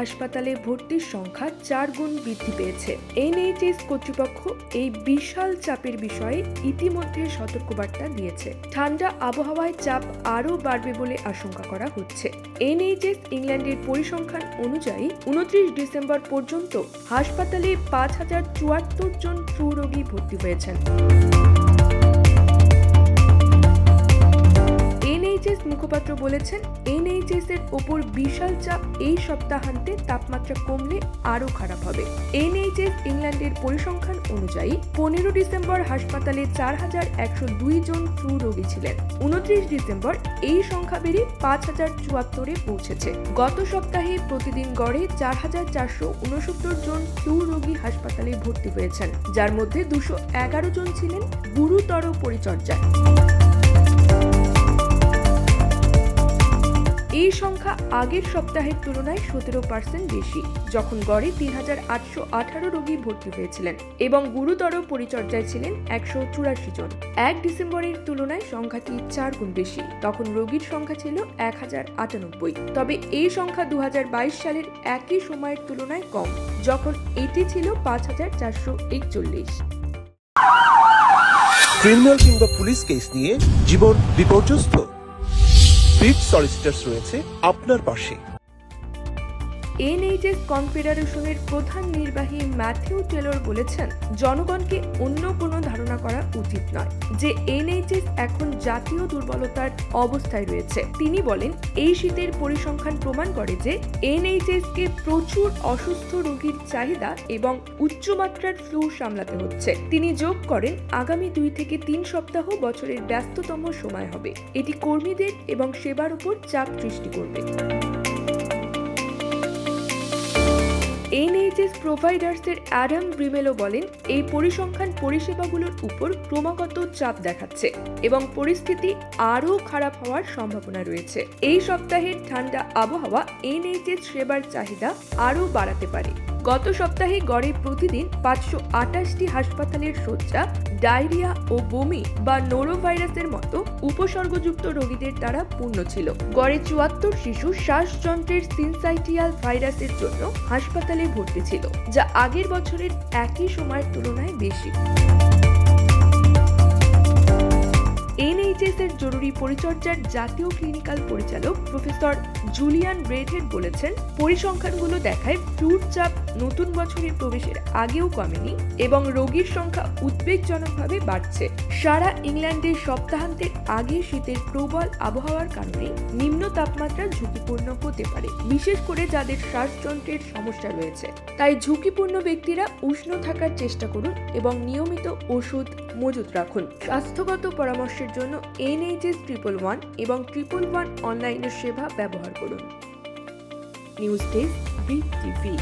হাসপাতালে ভর্তির সংখ্যা 4 গুণ বৃদ্ধি পেয়েছে। এনএইচএস কর্তৃপক্ষ এই বিশাল চাপের বিষয়ে ইতিমধ্যে সতর্কবার্তা দিয়েছে। ঠান্ডা আবহাওয়ায় চাপ আরও বাড়বে বলে আশঙ্কা করা হচ্ছে। এনএইচএস ইংল্যান্ডের পরিসংখ্যান অনুযায়ী 29 ডিসেম্বর পর্যন্ত হাসপাতালে 5074 জন ফ্লু রোগী ভর্তি হয়েছেন। এনএইচএস মুখপাত্র বলেছেন, এনএইচএস এর ওপর বিশাল চাপ এই সপ্তাহান্তে তাপমাত্রা কমলে আরও খারাপ হবে। এনএইচএস ইংল্যান্ডের পরিসংখ্যান অনুযায়ী 15 ডিসেম্বর হাসপাতালে 4102 জন ফ্লু রোগী ছিলেন। 29 ডিসেম্বর এই সংখ্যা বেড়ে 5074-এ পৌঁছেছে। গত সপ্তাহে প্রতিদিন গড়ে 4469 জন ফ্লু রোগী হাসপাতালে ভর্তি হয়েছেন, যার মধ্যে 211 জন ছিলেন গুরুতর পরিচর্যায়। এই সংখ্যা আগের সপ্তাহের তুলনায় 17% বেশি, যখন গড়ে 3818 রোগী ভর্তি হয়েছিলেন এবং গুরুতর পরিচর্যায় ছিলেন 184 জন। 1 ডিসেম্বরের তুলনায় সংখ্যাটি 4 গুণ বেশি, তখন রোগীর সংখ্যা ছিল 1098। তবে এই সংখ্যা 2022 সালের একই সময়ের তুলনায় কম, যখন এটি ছিল 5441। ক্রিমিনাল কিংবা পুলিশ কেস নিয়ে জীবন বিপর্যস্ত, বিগ সলিসিটরস রয়েছে আপনার পাশে। এনএইচএস কনফেডারেশনের প্রধান নির্বাহী ম্যাথিউ টেলর বলেছেন, জনগণকে অন্য কোনো ধারণা করা উচিত নয় যে এনএইচএস এখন জাতীয় দুর্বলতার অবস্থায় রয়েছে। তিনি বলেন, এই শীতের পরিসংখ্যান প্রমাণ করে যে এনএইচএস কে প্রচুর অসুস্থ রোগীর চাহিদা এবং উচ্চমাত্রার ফ্লু সামলাতে হচ্ছে। তিনি যোগ করেন, আগামী 2 থেকে 3 সপ্তাহ বছরের ব্যস্ততম সময় হবে। এটি কর্মীদের এবং সেবার উপর চাপ সৃষ্টি করবে। এনএইচএস প্রোভাইডার্সের অ্যাডাম ব্রিমেলো বলেন, এই পরিসংখ্যান পরিষেবাগুলোর উপর ক্রমাগত চাপ দেখাচ্ছে এবং পরিস্থিতি আরও খারাপ হওয়ার সম্ভাবনা রয়েছে। এই সপ্তাহের ঠান্ডা আবহাওয়া এনএইচএস সেবার চাহিদা আরও বাড়াতে পারে। গত সপ্তাহে গড়ে প্রতিদিন 528টি হাসপাতালের শয্যা ডায়রিয়া ও বমি বা নোরোভাইরাসের মতো উপসর্গযুক্ত রোগীদের দ্বারা পূর্ণ ছিল। গড়ে 74 শিশু শ্বাসযন্ত্রের সিনসাইটিয়াল ভাইরাসের জন্য হাসপাতালে ভর্তি ছিল, যা আগের বছরের একই সময়ের তুলনায় বেশি। এনএইচএস এর জরুরি পরিচর্যার জাতীয় ক্লিনিক্যাল পরিচালক প্রফেসর জুলিয়ান রেডহেড বলেছেন, পরিসংখ্যানগুলো দেখায় ফ্লুর চাপ নতুন বছরের প্রবেশের আগেও কমেনি এবং রোগীর সংখ্যা উদ্বেগজনকভাবে বাড়ছে। সারা ইংল্যান্ডে সপ্তাহান্তের আগে শীতের প্রবল আবহাওয়ার কারণে নিম্ন তাপমাত্রা ঝুঁকিপূর্ণ হতে পারে, বিশেষ করে যাদের শ্বাসযন্ত্রের সমস্যা রয়েছে। তাই ঝুঁকিপূর্ণ ব্যক্তিরা উষ্ণ থাকার চেষ্টা করুন এবং নিয়মিত ওষুধ মজুত রাখুন। স্বাস্থ্যগত পরামর্শের জন্য এনএইচএস 111 এবং 111 অনলাইনের সেবা ব্যবহার করুন। News desk, big TV.